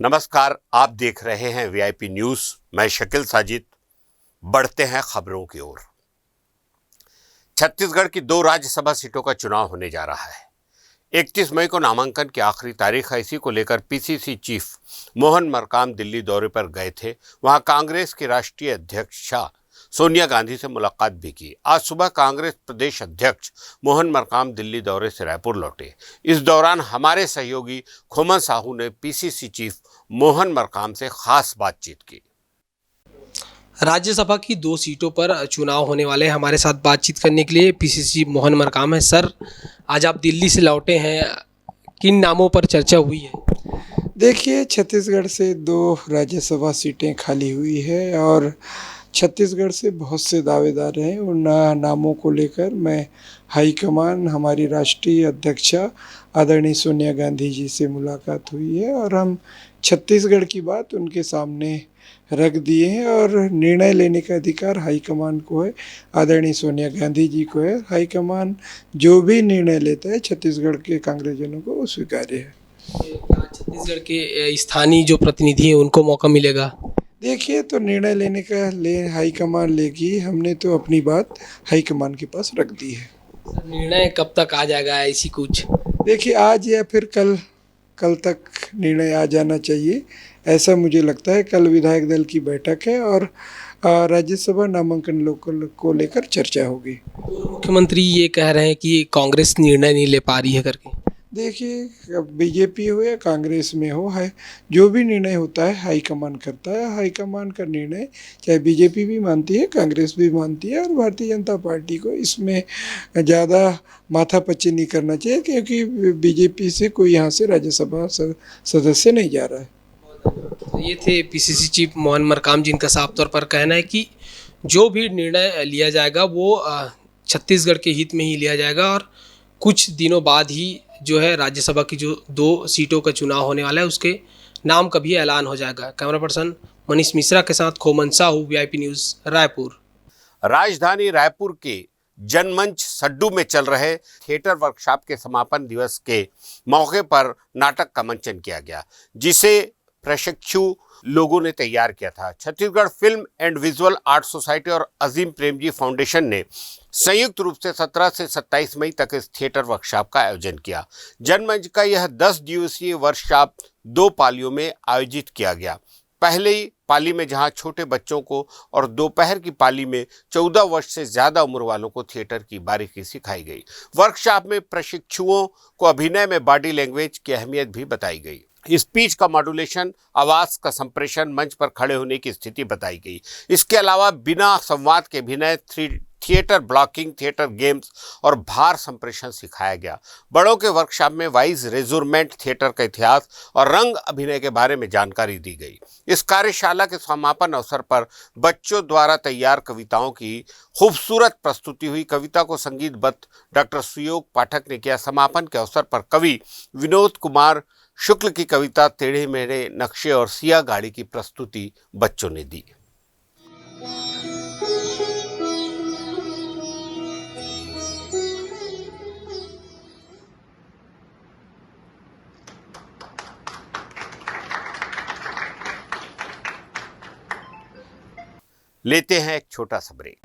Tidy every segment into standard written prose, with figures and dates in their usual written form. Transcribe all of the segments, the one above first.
नमस्कार, आप देख रहे हैं वीआईपी न्यूज। मैं शकील साजिद। बढ़ते हैं खबरों की ओर। छत्तीसगढ़ की 2 राज्यसभा सीटों का चुनाव होने जा रहा है। 31 मई को नामांकन की आखिरी तारीख है। इसी को लेकर पीसीसी चीफ मोहन मरकाम दिल्ली दौरे पर गए थे। वहां कांग्रेस की राष्ट्रीय अध्यक्षा सोनिया गांधी से मुलाकात भी की। आज सुबह कांग्रेस प्रदेश अध्यक्ष मोहन मरकाम दिल्ली दौरे से रायपुर लौटे। इस दौरान हमारे सहयोगी खोमन साहू ने पीसीसी चीफ मोहन मरकाम से खास बातचीत की। राज्यसभा की 2 सीटों पर चुनाव होने वाले हैं। हमारे साथ बातचीत करने के लिए पीसीसी मोहन मरकाम है। सर, आज आप दिल्ली से लौटे हैं, किन नामों पर चर्चा हुई है? देखिए, छत्तीसगढ़ से 2 राज्यसभा सीटें खाली हुई है और छत्तीसगढ़ से बहुत से दावेदार हैं। उन नामों को लेकर मैं हाईकमान, हमारी राष्ट्रीय अध्यक्षा आदरणीय सोनिया गांधी जी से मुलाकात हुई है और हम छत्तीसगढ़ की बात उनके सामने रख दिए हैं और निर्णय लेने का अधिकार हाईकमान को है, आदरणीय सोनिया गांधी जी को है। हाईकमान जो भी निर्णय लेता है छत्तीसगढ़ के कांग्रेसजनों को वो स्वीकार्य है। छत्तीसगढ़ के स्थानीय जो प्रतिनिधि हैं उनको मौका मिलेगा? देखिए, तो निर्णय लेने का हाईकमान लेगी। हमने तो अपनी बात हाईकमान के पास रख दी है। सर, निर्णय कब तक आ जाएगा ऐसी कुछ? देखिए, आज या फिर कल तक निर्णय आ जाना चाहिए, ऐसा मुझे लगता है। कल विधायक दल की बैठक है और राज्यसभा नामांकन को लेकर चर्चा होगी। मुख्यमंत्री ये कह रहे हैं कि कांग्रेस निर्णय नहीं ले पा रही है करके। देखिए, बीजेपी हो या कांग्रेस में हो, है जो भी निर्णय होता है हाईकमान करता है। हाईकमान का निर्णय चाहे बीजेपी भी मानती है, कांग्रेस भी मानती है और भारतीय जनता पार्टी को इसमें ज़्यादा माथापच्ची नहीं करना चाहिए, क्योंकि बीजेपी से कोई यहाँ से राज्यसभा सदस्य नहीं जा रहा है। तो ये थे पीसीसी चीफ मोहन मरकाम, जिनका साफ तौर पर कहना है कि जो भी निर्णय लिया जाएगा वो छत्तीसगढ़ के हित में ही लिया जाएगा और कुछ दिनों बाद ही जो है राज्यसभा की जो 2 सीटों का चुनाव होने वाला है उसके नाम का भी ऐलान हो जाएगा। कैमरा पर्सन मनीष मिश्रा के साथ खोमन साहू, वीआईपी न्यूज़, रायपुर। राजधानी रायपुर के जनमंच सड्डू में चल रहे थिएटर वर्कशॉप के समापन दिवस के मौके पर नाटक का मंचन किया गया, जिसे प्रशिक्षु लोगों ने तैयार किया था। Chhattisgarh film and visual art society और अजीम प्रेमजी फाउंडेशन ने संयुक्त रूप से 17 से 27 मई तक इस थिएटर वर्कशॉप का आयोजन किया। जनमंच का यह 10 दिवसीय वर्कशॉप 2 पालियों में आयोजित किया गया। पहली पाली में जहां छोटे बच्चों को और दोपहर की पाली में 14 वर्ष से ज़्यादा उम्र वालों को थिएटर की बारीकी सिखाई गई। वर्कशॉप में प्रशिक्षुओं को अभिनय में बॉडी लैंग्वेज की अहमियत भी बताई गई। स्पीच का मॉड्यूलेशन, आवाज़ का संप्रेषण, मंच पर खड़े होने की स्थिति बताई गई। इसके अलावा बिना संवाद के अभिनय, थिएटर ब्लॉकिंग, थिएटर गेम्स और भार संप्रेषण सिखाया गया। बड़ों के वर्कशॉप में वाइज रेजोरमेंट थिएटर का इतिहास और रंग अभिनय के बारे में जानकारी दी गई। इस कार्यशाला के समापन अवसर पर बच्चों द्वारा तैयार कविताओं की खूबसूरत प्रस्तुति हुई। कविता को संगीतबद्ध डॉक्टर सुयोग पाठक ने किया। समापन के अवसर पर कवि विनोद कुमार शुक्ल की कविता टेढ़े मेढ़े नक्शे और सिया गाड़ी की प्रस्तुति बच्चों ने दी। लेते हैं एक छोटा सा ब्रेक।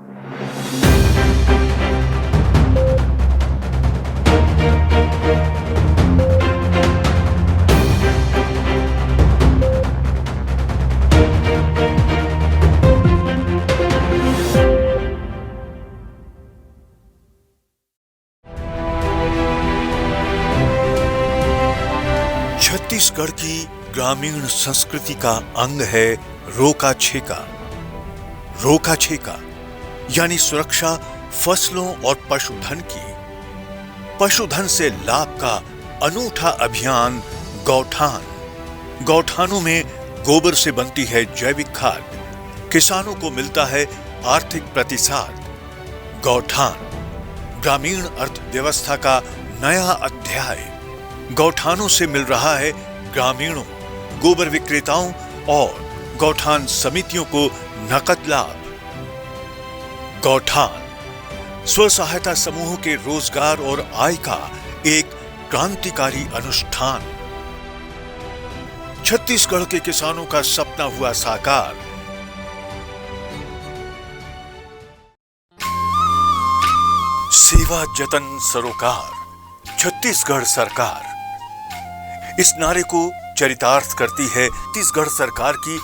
छत्तीसगढ़ की ग्रामीण संस्कृति का अंग है रोका छेका। रोका छेका यानी सुरक्षा फसलों और पशुधन की। पशुधन से लाभ का अनूठा अभियान गौठान। गौठानों में गोबर से बनती है जैविक खाद। किसानों को मिलता है आर्थिक प्रतिसाद। गौठान ग्रामीण अर्थव्यवस्था का नया अध्याय। गौठानों से मिल रहा है ग्रामीणों, गोबर विक्रेताओं और गौठान समितियों को नकद लाभ। गौठान स्व सहायता समूहों के रोजगार और आय का एक क्रांतिकारी अनुष्ठान। छत्तीसगढ़ के किसानों का सपना हुआ साकार। सेवा जतन सरोकार, छत्तीसगढ़ सरकार, इस नारे को चरितार्थ करती है छत्तीसगढ़ सरकार की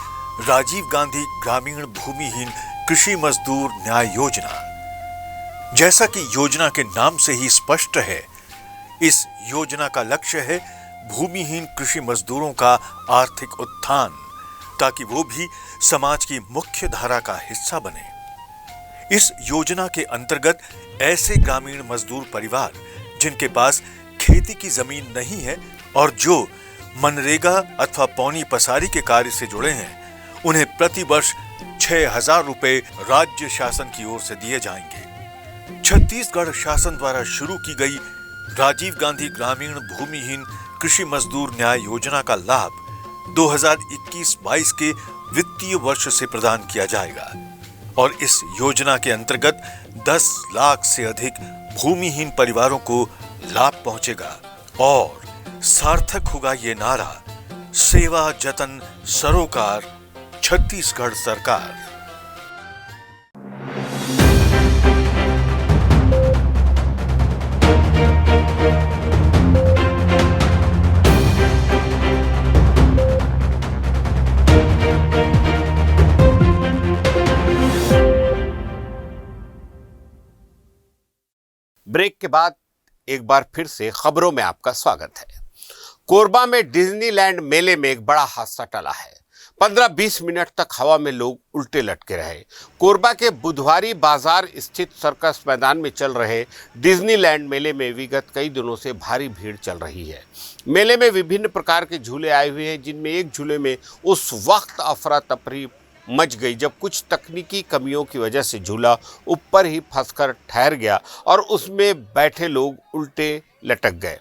राजीव गांधी ग्रामीण भूमिहीन कृषि मजदूर न्याय योजना। जैसा कि योजना के नाम से ही स्पष्ट है, इस योजना का लक्ष्य है भूमिहीन कृषि मजदूरों का आर्थिक उत्थान, ताकि वो भी समाज की मुख्य धारा का हिस्सा बने। इस योजना के अंतर्गत ऐसे ग्रामीण मजदूर परिवार जिनके पास खेती की जमीन नहीं है और जो मनरेगा अथवा पौनी पसारी के कार्य से जुड़े हैं, उन्हें प्रति वर्ष 6,000 रुपए राज्य शासन की ओर से दिए जाएंगे। छत्तीसगढ़ शासन द्वारा शुरू की गई राजीव गांधी ग्रामीण भूमिहीन कृषि मजदूर न्याय योजना का लाभ 2021-22 के वित्तीय वर्ष से प्रदान किया जाएगा और इस योजना के अंतर्गत 10 लाख से अधिक भूमिहीन परिवारों को लाभ पहुंचेगा और सार्थक होगा ये नारा, सेवा जतन सरोकार, छत्तीसगढ़ सरकार। ब्रेक के बाद एक बार फिर से खबरों में आपका स्वागत है। कोरबा में डिज्नीलैंड मेले में एक बड़ा हादसा टला है। 15-20 मिनट तक हवा में लोग उल्टे लटके रहे। कोरबा के बुधवारी बाजार स्थित सर्कस मैदान में चल रहे डिज्नीलैंड मेले में विगत कई दिनों से भारी भीड़ चल रही है। मेले में विभिन्न प्रकार के झूले आए हुए हैं, जिनमें एक झूले में उस वक्त अफरा तफरी मच गई जब कुछ तकनीकी कमियों की वजह से झूला ऊपर ही फंसकर ठहर गया और उसमें बैठे लोग उल्टे लटक गए।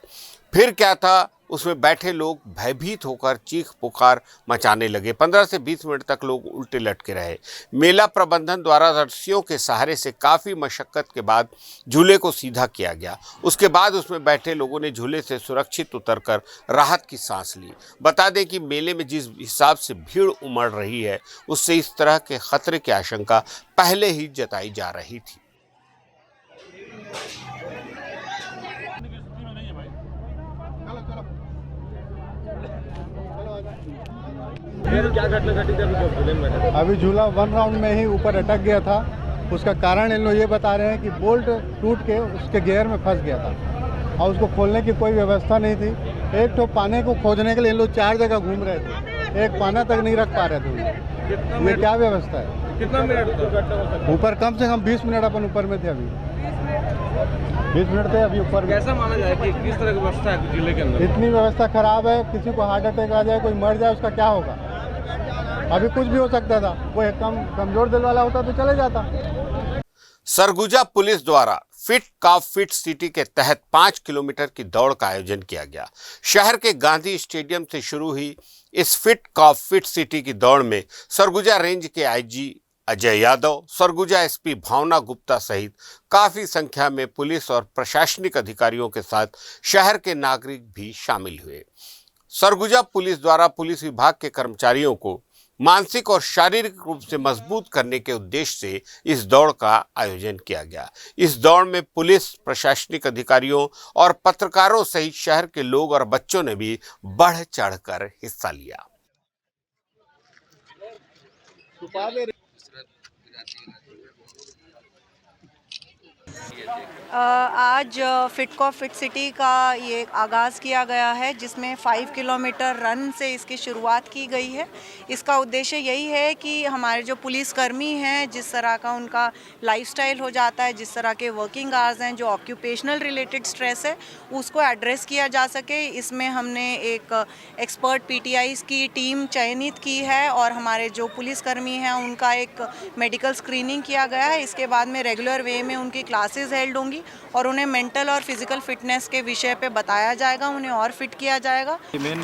फिर क्या था, उसमें बैठे लोग भयभीत होकर चीख पुकार मचाने लगे। 15 से 20 मिनट तक लोग उल्टे लटके रहे। मेला प्रबंधन द्वारा रस्सियों के सहारे से काफ़ी मशक्कत के बाद झूले को सीधा किया गया। उसके बाद उसमें बैठे लोगों ने झूले से सुरक्षित उतरकर राहत की सांस ली। बता दें कि मेले में जिस हिसाब से भीड़ उमड़ रही है, उससे इस तरह के खतरे की आशंका पहले ही जताई जा रही थी। क्या घटना घटी थी झूले में? अभी झूला 1 राउंड में ही ऊपर अटक गया था। उसका कारण इन लोग ये बता रहे हैं कि बोल्ट टूट के उसके गियर में फंस गया था और उसको खोलने की कोई व्यवस्था नहीं थी। एक तो पाने को खोजने के लिए इन लोग 4 जगह घूम रहे थे, एक पाना तक नहीं रख पा रहे थे। ये क्या व्यवस्था है? कितना मिनट ऊपर कम से कम 20 मिनट अपन ऊपर में थे। अभी 20 मिनट थे अभी ऊपर। कैसा माना जाए कि किस तरह की व्यवस्था है जिले के अंदर? इतनी व्यवस्था खराब है, किसी को हार्ट अटैक आ जाए, कोई मर जाए, उसका क्या होगा? अभी कुछ भी हो सकता था। कोई कमजोर दिल वाला होता तो चले जाता। सरगुजा पुलिस द्वारा फिट कॉप फिट सिटी के तहत 5 किलोमीटर की दौड़ का आयोजन किया गया। शहर के गांधी स्टेडियम से शुरू हुई इस फिट कॉप फिट सिटी की दौड़ में सरगुजा रेंज के आईजी अजय यादव, सरगुजा एसपी भावना गुप्ता सहित काफी संख्या में पुलिस और प्रशासनिक अधिकारियों के साथ शहर के नागरिक भी शामिल हुए। सरगुजा पुलिस द्वारा पुलिस विभाग के कर्मचारियों को मानसिक और शारीरिक रूप से मजबूत करने के उद्देश्य से इस दौड़ का आयोजन किया गया। इस दौड़ में पुलिस, प्रशासनिक अधिकारियों और पत्रकारों सहित शहर के लोग और बच्चों ने भी बढ़ चढ़कर हिस्सा लिया। आज फिट कॉप फिट सिटी का ये आगाज़ किया गया है, जिसमें 5 किलोमीटर रन से इसकी शुरुआत की गई है। इसका उद्देश्य यही है कि हमारे जो पुलिसकर्मी हैं, जिस तरह का उनका लाइफस्टाइल हो जाता है, जिस तरह के वर्किंग आवर्स हैं, जो ऑक्यूपेशनल रिलेटेड स्ट्रेस है, उसको एड्रेस किया जा सके। इसमें हमने एक एक्सपर्ट पीटीआईज़ की टीम चयनित की है और हमारे जो पुलिसकर्मी हैं उनका एक मेडिकल स्क्रीनिंग किया गया है। इसके बाद में रेगुलर वे में उनकी क्लासेस हेल्ड होंगी और उन्हें मेंटल और फिजिकल फिटनेस के विषय पे बताया जाएगा, उन्हें और फिट किया जाएगा। मेन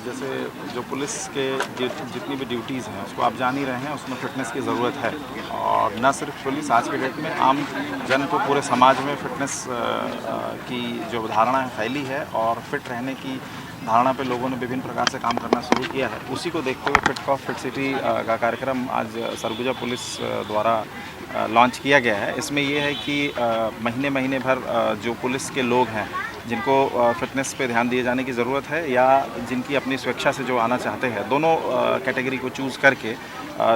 जैसे जो पुलिस के जितनी भी ड्यूटीज़ हैं उसको आप जान ही रहे हैं, उसमें फिटनेस की ज़रूरत है। और न सिर्फ पुलिस, आज के डेट में आम जन को पूरे समाज में फिटनेस की जो धारणा है फैली है और फिट रहने की धारणा पे लोगों ने विभिन्न प्रकार से काम करना शुरू किया है। उसी को देखते हुए फिट कॉफ फिट सिटी का कार्यक्रम आज सरगुजा पुलिस द्वारा लॉन्च किया गया है। इसमें ये है कि महीने भर जो पुलिस के लोग हैं जिनको फिटनेस पे ध्यान दिए जाने की ज़रूरत है या जिनकी अपनी स्वेच्छा से जो आना चाहते हैं, दोनों कैटेगरी को चूज़ करके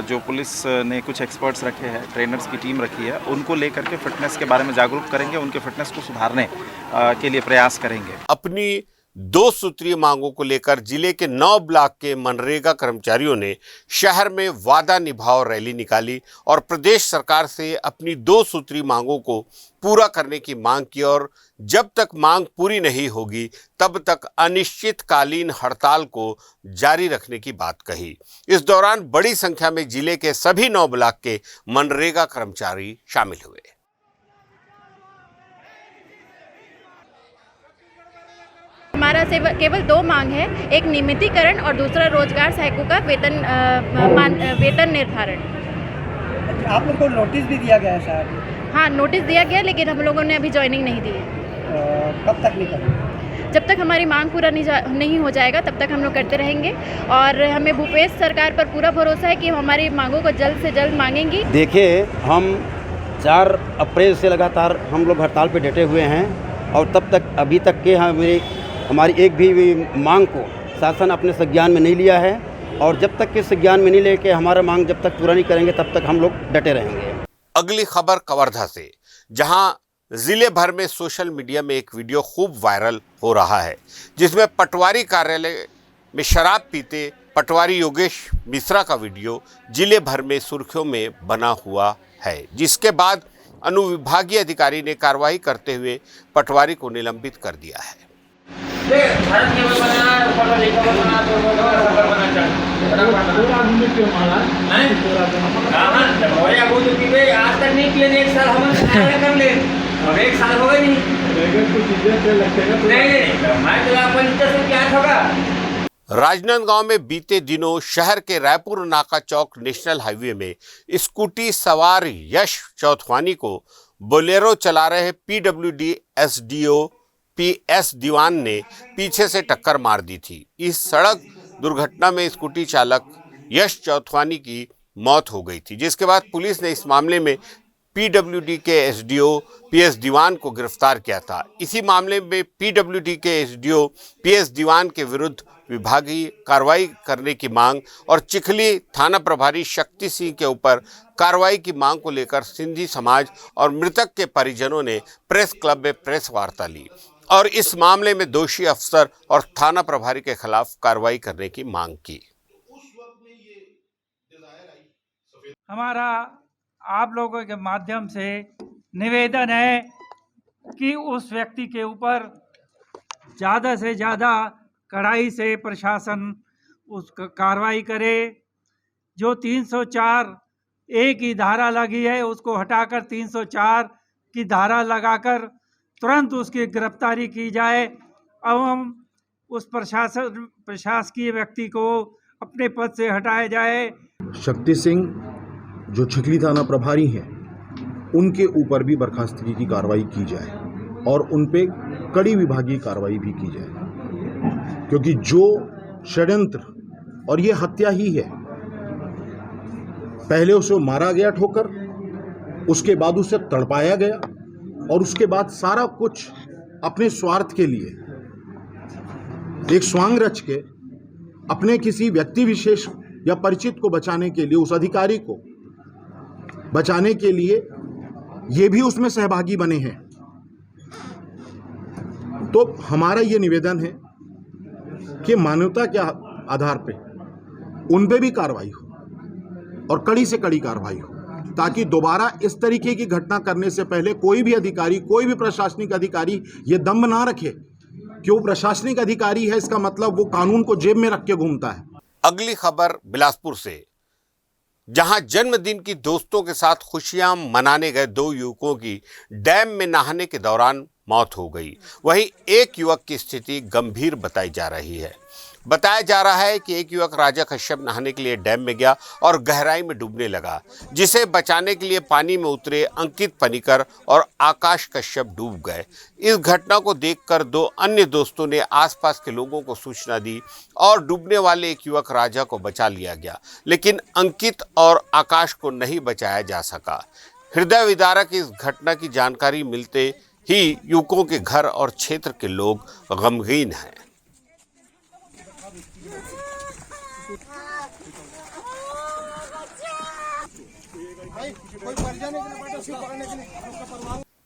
जो पुलिस ने कुछ एक्सपर्ट्स रखे हैं, ट्रेनर्स की टीम रखी है, उनको लेकर के फिटनेस के बारे में जागरूक करेंगे, उनके फिटनेस को सुधारने के लिए प्रयास करेंगे। अपनी 2 सूत्रीय मांगों को लेकर जिले के 9 ब्लॉक के मनरेगा कर्मचारियों ने शहर में वादा निभाओ रैली निकाली और प्रदेश सरकार से अपनी 2 सूत्रीय मांगों को पूरा करने की मांग की और जब तक मांग पूरी नहीं होगी तब तक अनिश्चितकालीन हड़ताल को जारी रखने की बात कही। इस दौरान बड़ी संख्या में जिले के सभी 9 ब्लॉक के मनरेगा कर्मचारी शामिल हुए। हमारा केवल 2 मांग है, एक नियमितीकरण और दूसरा रोजगार सहायकों का वेतन निर्धारण। आप लोग को नोटिस भी दिया गया है शायद? हाँ, नोटिस दिया गया, लेकिन हम लोगों ने अभी ज्वाइनिंग नहीं दी है। कब तक नहीं करेंगे? जब तक हमारी मांग पूरा नहीं हो जाएगा तब तक हम लोग करते रहेंगे और हमें भूपेश सरकार पर पूरा भरोसा है कि हमारी मांगों को जल्द से जल्द मांगेंगी। देखिए, हम 4 अप्रैल से लगातार हम लोग हड़ताल पे डटे हुए हैं और तब तक अभी तक के हमारी एक भी मांग को शासन अपने संज्ञान में नहीं लिया है और जब तक के संज्ञान में नहीं लेके हमारा मांग जब तक पूरा नहीं करेंगे तब तक हम लोग डटे रहेंगे। अगली खबर कवर्धा से, जहां जिले भर में सोशल मीडिया में एक वीडियो खूब वायरल हो रहा है जिसमें पटवारी कार्यालय में शराब पीते पटवारी योगेश मिश्रा का वीडियो जिले भर में सुर्खियों में बना हुआ है, जिसके बाद अनुविभागीय अधिकारी ने कार्रवाई करते हुए पटवारी को निलंबित कर दिया है। राजनांदगांव में बीते दिनों शहर के रायपुर नाका चौक नेशनल हाईवे में स्कूटी सवार यश चौथवानी को बोलेरो चला रहे पीडब्ल्यूडी एसडीओ पीएस दीवान ने पीछे से टक्कर मार दी थी। इस सड़क दुर्घटना में स्कूटी चालक यश चौथवानी की मौत हो गई थी, जिसके बाद पुलिस ने इस मामले में पीडब्ल्यूडी के एसडीओ पीएस दीवान को गिरफ्तार किया था। इसी मामले में पीडब्ल्यूडी के एसडीओ पीएस दीवान के विरुद्ध विभागीय कार्रवाई करने की मांग और चिखली थाना प्रभारी शक्ति सिंह के ऊपर कार्रवाई की मांग को लेकर सिंधी समाज और मृतक के परिजनों ने प्रेस क्लब में प्रेस वार्ता ली और इस मामले में दोषी अफसर और थाना प्रभारी के खिलाफ कार्रवाई करने की मांग की। हमारा आप लोगों के माध्यम से निवेदन है कि उस व्यक्ति के ऊपर ज़्यादा से ज़्यादा कड़ाई से प्रशासन उस कार्रवाई करे। जो 304 ए की धारा लगी है उसको हटाकर 304 की धारा लगाकर तुरंत उसकी गिरफ्तारी की जाए एवं उस प्रशासकीय व्यक्ति को अपने पद से हटाया जाए। शक्ति सिंह जो चिखली थाना प्रभारी हैं उनके ऊपर भी बर्खास्तगी की कार्रवाई की जाए और उन पे कड़ी विभागीय कार्रवाई भी की जाए, क्योंकि जो षड्यंत्र और ये हत्या ही है। पहले उसे मारा गया ठोकर, उसके बाद उसे तड़पाया गया और उसके बाद सारा कुछ अपने स्वार्थ के लिए एक स्वांग रच के अपने किसी व्यक्ति विशेष या परिचित को बचाने के लिए, उस अधिकारी को बचाने के लिए ये भी उसमें सहभागी बने हैं। तो हमारा ये निवेदन है कि मानवता के आधार पे उन पे भी कार्रवाई हो और कड़ी से कड़ी कार्रवाई हो, ताकि दोबारा इस तरीके की घटना करने से पहले कोई भी अधिकारी, कोई भी प्रशासनिक अधिकारी ये दम्भ ना रखे कि वो प्रशासनिक अधिकारी है, इसका मतलब वो कानून को जेब में रख के घूमता है। अगली खबर बिलासपुर से, जहां जन्मदिन की दोस्तों के साथ खुशियां मनाने गए 2 युवकों की डैम में नहाने के दौरान मौत हो गई। वहीं एक युवक की स्थिति गंभीर बताई जा रही है। बताया जा रहा है कि एक युवक राजा कश्यप नहाने के लिए डैम में गया और गहराई में डूबने लगा, जिसे बचाने के लिए पानी में उतरे अंकित पनिकर और आकाश कश्यप डूब गए। इस घटना को देखकर दो अन्य दोस्तों ने आसपास के लोगों को सूचना दी और डूबने वाले एक युवक राजा को बचा लिया गया, लेकिन अंकित और आकाश को नहीं बचाया जा सका। हृदय विदारक इस घटना की जानकारी मिलते ही युवकों के घर और क्षेत्र के लोग गमगीन हैं।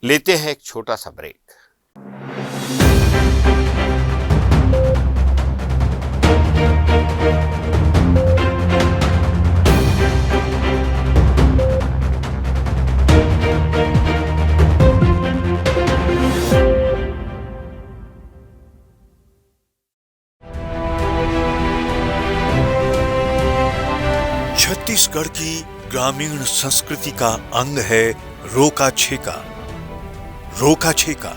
लेते हैं एक छोटा सा ब्रेक। छत्तीसगढ़ की ग्रामीण संस्कृति का अंग है रोका छेका। रोका छेका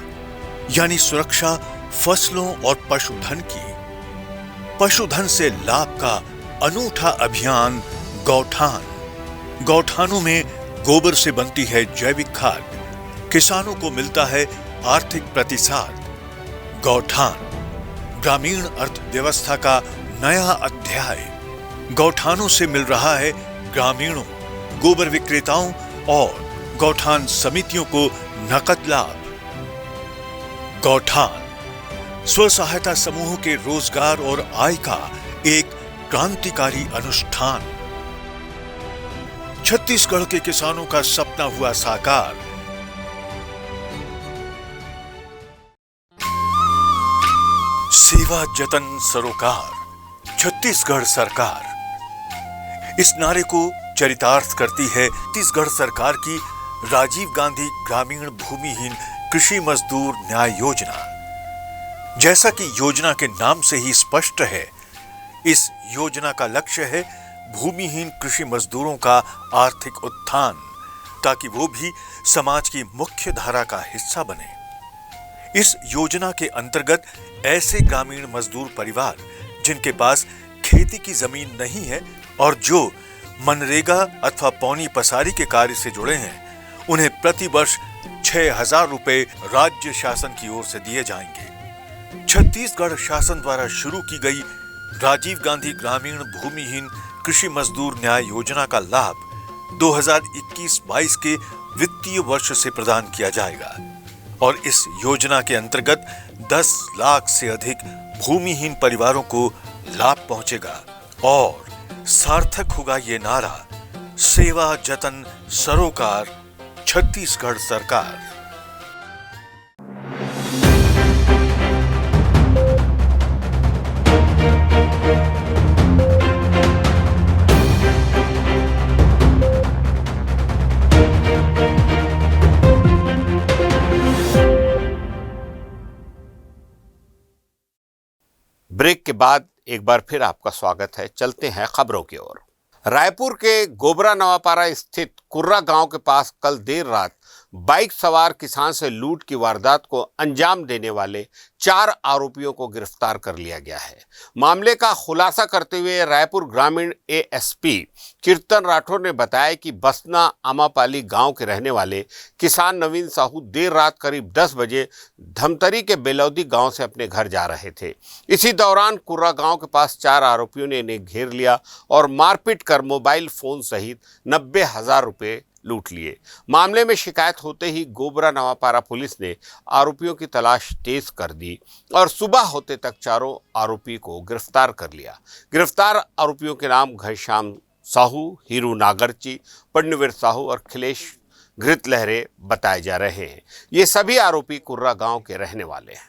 यानी सुरक्षा फसलों और पशुधन की। पशुधन से लाभ का अनूठा अभियान गौठान। गौठानों में गोबर से बनती है जैविक खाद, किसानों को मिलता है आर्थिक प्रतिसाद। गौठान ग्रामीण अर्थव्यवस्था का नया अध्याय। गौठानों से मिल रहा है ग्रामीणों, गोबर विक्रेताओं और गौठान समितियों को नकद लाभ। गौठान स्व सहायता समूहों के रोजगार और आय का एक क्रांतिकारी अनुष्ठान। छत्तीसगढ़ के किसानों का सपना हुआ साकार। सेवा जतन सरोकार, छत्तीसगढ़ सरकार। इस नारे को चरितार्थ करती है छत्तीसगढ़ सरकार की राजीव गांधी ग्रामीण भूमिहीन कृषि मजदूर न्याय योजना। जैसा कि योजना के नाम से ही स्पष्ट है, इस योजना का लक्ष्य है भूमिहीन कृषि मजदूरों का आर्थिक उत्थान, ताकि वो भी समाज की मुख्य धारा का हिस्सा बने। इस योजना के अंतर्गत ऐसे ग्रामीण मजदूर परिवार जिनके पास खेती की जमीन नहीं है और जो मनरेगा अथवा पौनी पसारी के कार्य से जुड़े हैं, उन्हें प्रति वर्ष 6,000 रुपए राज्य शासन की ओर से दिए जाएंगे। छत्तीसगढ़ शासन द्वारा शुरू की गई राजीव गांधी ग्रामीण भूमिहीन कृषि मजदूर न्याय योजना का लाभ 2021-22 के वित्तीय वर्ष से प्रदान किया जाएगा और इस योजना के अंतर्गत 10 लाख से अधिक भूमिहीन परिवारों को लाभ पहुंचेगा और सार्थक होगा ये नारा, सेवा जतन सरोकार, छत्तीसगढ़ सरकार। ब्रेक के बाद एक बार फिर आपका स्वागत है। चलते हैं खबरों की ओर। रायपुर के गोबरा नवापारा स्थित कुर्रा गांव के पास कल देर रात बाइक सवार किसान से लूट की वारदात को अंजाम देने वाले 4 आरोपियों को गिरफ्तार कर लिया गया है। मामले का खुलासा करते हुए रायपुर ग्रामीण एएसपी कीर्तन राठौर ने बताया कि बसना आमापाली गांव के रहने वाले किसान नवीन साहू देर रात करीब 10 बजे धमतरी के बेलौदी गांव से अपने घर जा रहे थे। इसी दौरान कुर्रा गांव के पास 4 आरोपियों ने इन्हें घेर लिया और मारपीट कर मोबाइल फोन सहित 90,000 रुपये लूट लिए। मामले में शिकायत होते ही गोबरा नवापारा पुलिस ने आरोपियों की तलाश तेज कर दी और सुबह होते तक चारों आरोपी को गिरफ्तार कर लिया। गिरफ्तार आरोपियों के नाम घनश्याम साहू, हीरू नागरची, पन्नवीर साहू और खिलेश घृत लहरे बताए जा रहे हैं। ये सभी आरोपी कुर्रा गांव के रहने वाले हैं।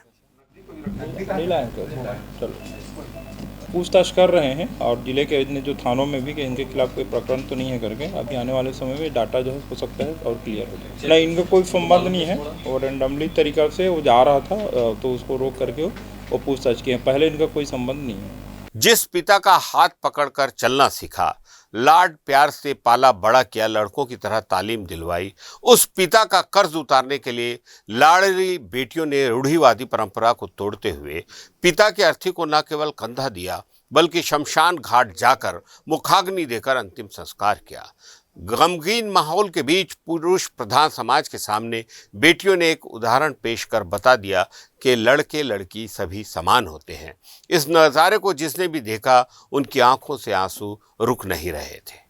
पूछताछ कर रहे हैं और जिले के इतने जो थानों में भी कि इनके खिलाफ कोई प्रकरण तो नहीं है करके अभी आने वाले समय में डाटा जो है हो सकता है और क्लियर हो जाए। नहीं, इनका कोई संबंध नहीं है और रैंडमली तरीका से वो जा रहा था तो उसको रोक करके वो पूछताछ किए। पहले इनका कोई संबंध नहीं है। जिस पिता का हाथ पकड़कर चलना सीखा, लाड प्यार से पाला बड़ा किया, लड़कों की तरह तालीम दिलवाई, उस पिता का कर्ज उतारने के लिए लाडली बेटियों ने रूढ़िवादी परंपरा को तोड़ते हुए पिता की अर्थी को न केवल कंधा दिया बल्कि शमशान घाट जाकर मुखाग्नि देकर अंतिम संस्कार किया। गमगीन माहौल के बीच पुरुष प्रधान समाज के सामने बेटियों ने एक उदाहरण पेश कर बता दिया कि लड़के लड़की सभी समान होते हैं। इस नज़ारे को जिसने भी देखा उनकी आंखों से आंसू रुक नहीं रहे थे।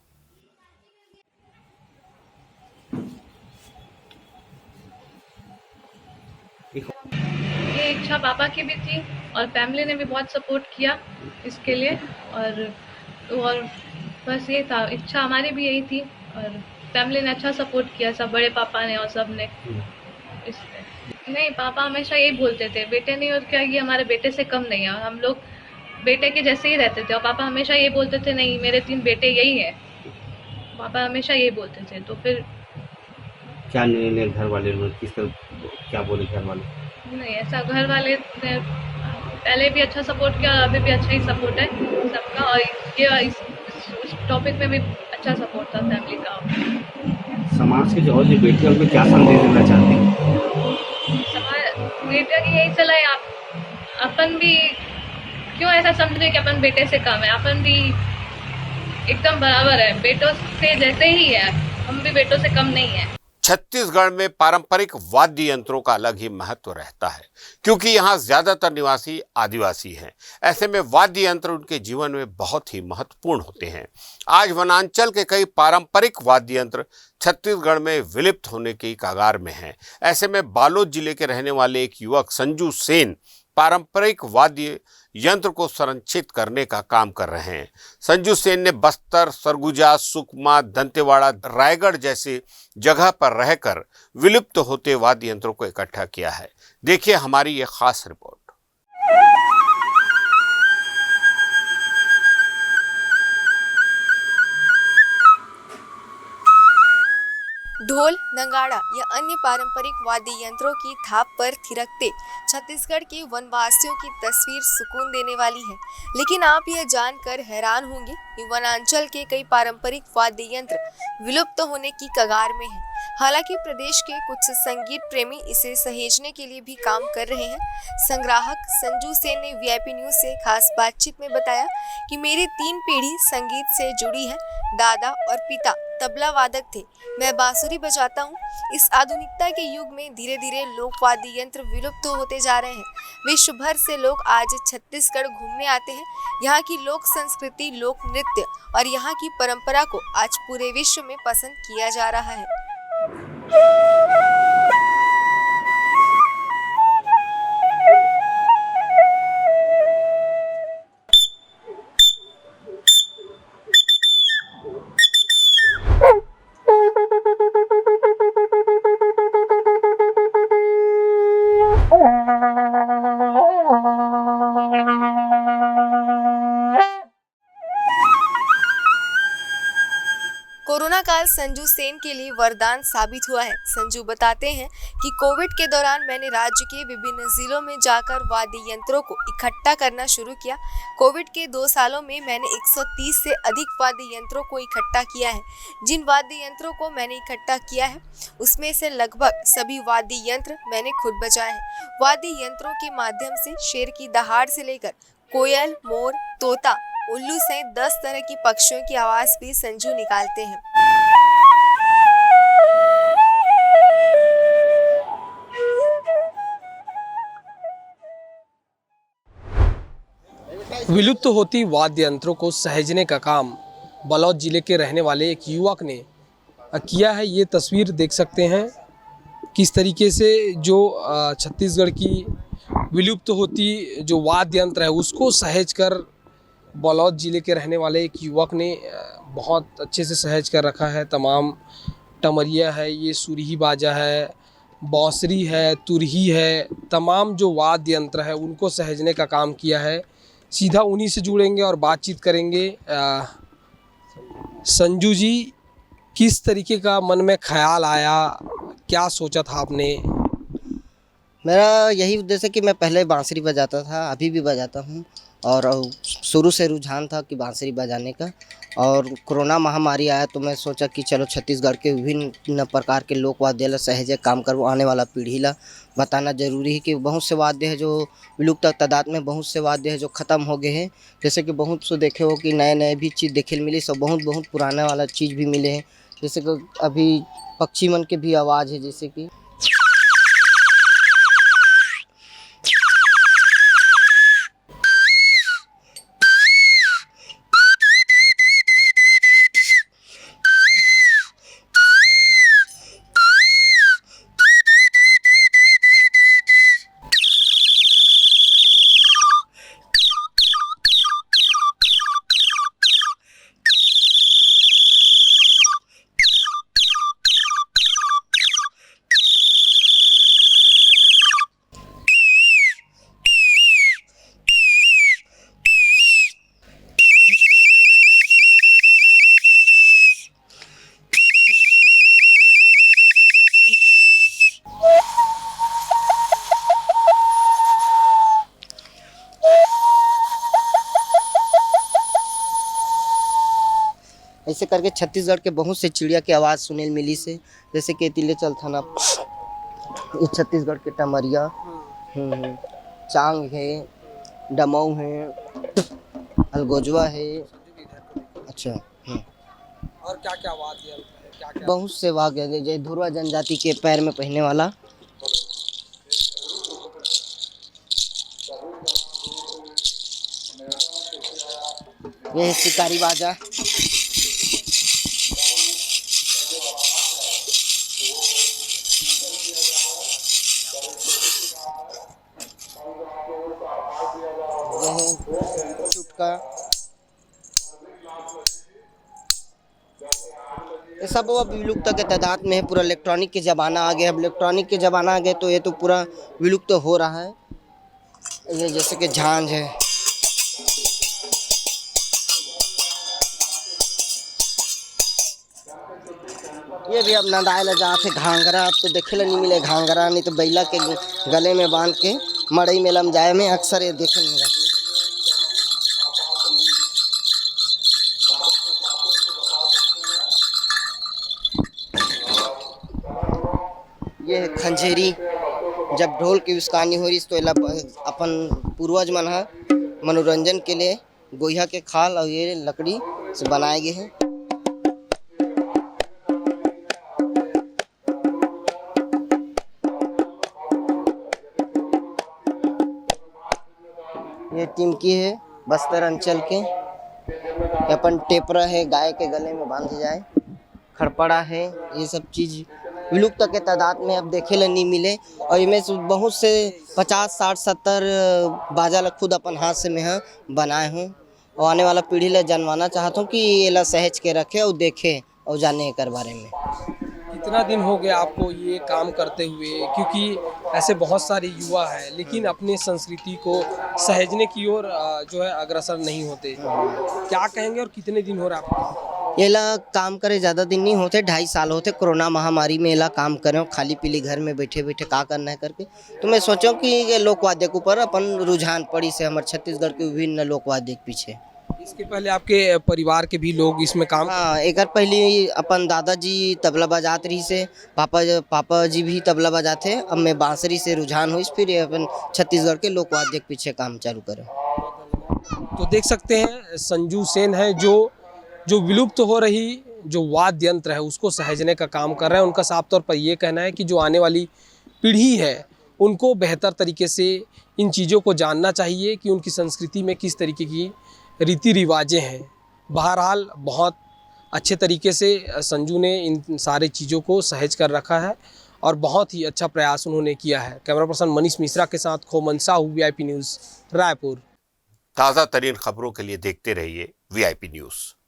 ये इच्छा पापा की भी थी और फैमिली ने भी बहुत सपोर्ट किया इसके लिए, और बस ये था, इच्छा हमारी भी यही थी और फैमिली ने अच्छा सपोर्ट किया, सब बड़े पापा ने और सब ने। नहीं, पापा हमेशा यही बोलते थे, बेटे नहीं और क्या, ये हमारे बेटे से कम नहीं है, हम लोग बेटे के जैसे ही रहते थे। और पापा हमेशा ये बोलते थे, नहीं मेरे 3 बेटे यही है, पापा हमेशा यही बोलते थे। तो फिर क्या निर्णय घर वाले क्या बोले घर वाले? नहीं, ऐसा घर वाले ने पहले भी अच्छा सपोर्ट किया, अभी भी अच्छा ही सपोर्ट है सबका, और ये इस टॉपिक में भी अच्छा सपोर्ट था फैमिली का। समाज के जो और बेटियां उनको क्या संदेश देना चाहते हैं? समाज बेटिया की यही सलाह है, अपन भी क्यों ऐसा समझे कि अपन बेटे से कम है, अपन भी एकदम बराबर है, बेटों से जैसे ही है, हम भी बेटों से कम नहीं है। छत्तीसगढ़ में पारंपरिक वाद्य यंत्रों का अलग ही महत्व रहता है क्योंकि यहाँ ज्यादातर निवासी आदिवासी हैं। ऐसे में वाद्य यंत्र उनके जीवन में बहुत ही महत्वपूर्ण होते हैं। आज वनांचल के कई पारंपरिक वाद्य यंत्र छत्तीसगढ़ में विलुप्त होने की कगार में हैं। ऐसे में बालोद जिले के रहने वाले एक युवक संजू सेन पारंपरिक वाद्य यंत्र को संरक्षित करने का काम कर रहे हैं। संजू सेन ने बस्तर, सरगुजा, सुकमा, दंतेवाड़ा, रायगढ़ जैसे जगह पर रहकर विलुप्त होते वाद्य यंत्रों को इकट्ठा किया है। देखिए हमारी ये खास रिपोर्ट। ढोल, नगाड़ा या अन्य पारंपरिक वाद्य यंत्रों की थाप पर थिरकते छत्तीसगढ़ के वनवासियों की तस्वीर सुकून देने वाली है। लेकिन आप यह जानकर हैरान होंगे कि वनांचल के कई पारंपरिक वाद्य यंत्र विलुप्त होने की कगार में हैं। हालांकि प्रदेश के कुछ संगीत प्रेमी इसे सहेजने के लिए भी काम कर रहे हैं। संग्राहक संजू सेन ने वीआईपी न्यूज से खास बातचीत में बताया कि मेरी 3 पीढ़ी संगीत से जुड़ी है। दादा और पिता तबला वादक थे, मैं बांसुरी बजाता हूँ। इस आधुनिकता के युग में धीरे धीरे लोक वाद्य यंत्र विलुप्त होते जा रहे हैं। विश्व भर से लोग आज छत्तीसगढ़ घूमने आते हैं। यहाँ की लोक संस्कृति, लोक नृत्य और यहाँ की परंपरा को आज पूरे विश्व में पसंद किया जा रहा है। कोरोना काल संजू सेन के लिए वरदान साबित हुआ है। संजू बताते हैं कि कोविड के दौरान मैंने राज्य के विभिन्न जिलों में जाकर वाद्य यंत्रों को इकट्ठा करना शुरू किया। कोविड के 2 सालों में मैंने 130 से अधिक वाद्य यंत्रों को इकट्ठा किया है। जिन वाद्य यंत्रों को मैंने इकट्ठा किया है उसमें से लगभग सभी वाद्य यंत्र मैंने खुद बजाए हैं। वाद्य यंत्रों के माध्यम से शेर की दहाड़ से लेकर कोयल, मोर, तोता, उल्लू सहित 10 तरह की पक्षियों की आवाज भी संजू निकालते हैं। विलुप्त होती वाद्य यंत्रों को सहेजने का काम बालोद जिले के रहने वाले एक युवक ने किया है। ये तस्वीर देख सकते हैं किस तरीके से जो छत्तीसगढ़ की विलुप्त होती जो वाद्य यंत्र है उसको सहेज कर बालोद जिले के रहने वाले एक युवक ने बहुत अच्छे से सहेज कर रखा है। तमाम टमरिया है, ये सुरही बाजा है, बांसुरी है, तुरही है, तमाम जो वाद्य यंत्र है उनको सहेजने का काम किया है। सीधा उन्हीं से जुड़ेंगे और बातचीत करेंगे। संजू जी, किस तरीके का मन में ख्याल आया, क्या सोचा था आपने? मेरा यही उद्देश्य है कि मैं पहले बांसुरी बजाता था, अभी भी बजाता हूँ और शुरू से रुझान था कि बांसुरी बजाने का। और कोरोना महामारी आया तो मैं सोचा कि चलो छत्तीसगढ़ के विभिन्न प्रकार के लोक वाद्य सहजे काम कर आने वाला पीढ़ी ला बताना जरूरी है कि बहुत से वाद्य है जो विलुप्त तादाद में, बहुत से वाद्य है जो ख़त्म हो गए हैं। जैसे कि बहुत सो देखे हो कि नए नए भी चीज़ देखे मिली, सब बहुत बहुत पुराना वाला चीज़ भी मिले हैं। जैसे कि अभी पक्षी मन के भी आवाज़ है, जैसे कि ऐसे करके छत्तीसगढ़ के बहुत से चिड़िया की आवाज़ सुने मिली से, जैसे कि तिले चल थाना, ये छत्तीसगढ़ के टमरिया, चांग है, डमऊ है, अलगोजवा है। अच्छा, और क्या क्या वाद्य है, क्या क्या बहुत से वाद्य है, जैसे धुरवा जनजाति के पैर में पहनने वाला, ये है शिकारी बाजा, चुटका, ये सब अब विलुप्त के तादाद में है। पूरा इलेक्ट्रॉनिक के ज़माना आ गया, अब इलेक्ट्रॉनिक के ज़माना आ गया तो ये तो पूरा विलुप्त हो रहा है। ये जैसे कि झांझ है, ये भी अब नदाए ला जाते। घांगरा अब तो देखे ला नहीं मिले, घांगरा नहीं तो बैला के गले में बांध के मड़ई में लमजाए में अक्सर ये देखे मिला। ये है खंजेरी, जब ढोल की उस्कानी हो रही तो एला अपन पूर्वज मन है मनोरंजन के लिए गोइहा के खाल और ये लकड़ी से बनाए गए हैं। ये टिमकी है बस्तर अंचल के, अपन टेपरा है गाय के गले में बांधे जाए, खड़पड़ा है, ये सब चीज़ विलुप्त के तादाद में अब देखे ला नहीं मिले। और इनमें बहुत से 50, 60, 70 बाजा ला खुद अपन हाथ से मैं बनाए हूँ और आने वाला पीढ़ी ला जानवाना चाहता हूँ कि ये ला सहज के रखे और देखे और जाने एकर बारे में। कितना दिन हो गया आपको ये काम करते हुए, क्योंकि ऐसे बहुत सारे युवा हैं लेकिन अपने संस्कृति को सहेजने की ओर जो है अग्रसर नहीं होते, क्या कहेंगे और कितने दिन हो रहा है आपको? ये ला काम करे ज़्यादा दिन नहीं होते, 2.5 साल होते। कोरोना महामारी में ला काम करें, खाली पीली घर में बैठे बैठे का करना है करके, तो मैं सोचा कि ये लोकवाद्य के ऊपर अपन रुझान पड़ी से हमारे छत्तीसगढ़ के विभिन्न लोकवाद्य के पीछे। इसके पहले आपके परिवार के भी लोग इसमें काम? हाँ, एक पहले अपन दादाजी तबला बजाते रही से, पापा जी भी तबला बजाते। अब मैं बांसुरी से रुझान हुई, फिर अपन छत्तीसगढ़ के लोकवाद्य के पीछे काम चालू करें। तो देख सकते हैं संजू सेन है जो विलुप्त हो रही जो वाद्य यंत्र है उसको सहेजने का काम कर रहे हैं। उनका साफ तौर पर ये कहना है कि जो आने वाली पीढ़ी है उनको बेहतर तरीके से इन चीज़ों को जानना चाहिए कि उनकी संस्कृति में किस तरीके की रीति रिवाजें हैं। बहरहाल बहुत अच्छे तरीके से संजू ने इन सारे चीज़ों को सहेज कर रखा है और बहुत ही अच्छा प्रयास उन्होंने किया है। कैमरा पर्सन मनीष मिश्रा के साथ खोमन साहू, VIP न्यूज़, रायपुर। ताज़ा तरीन खबरों के लिए देखते रहिए VIP न्यूज़।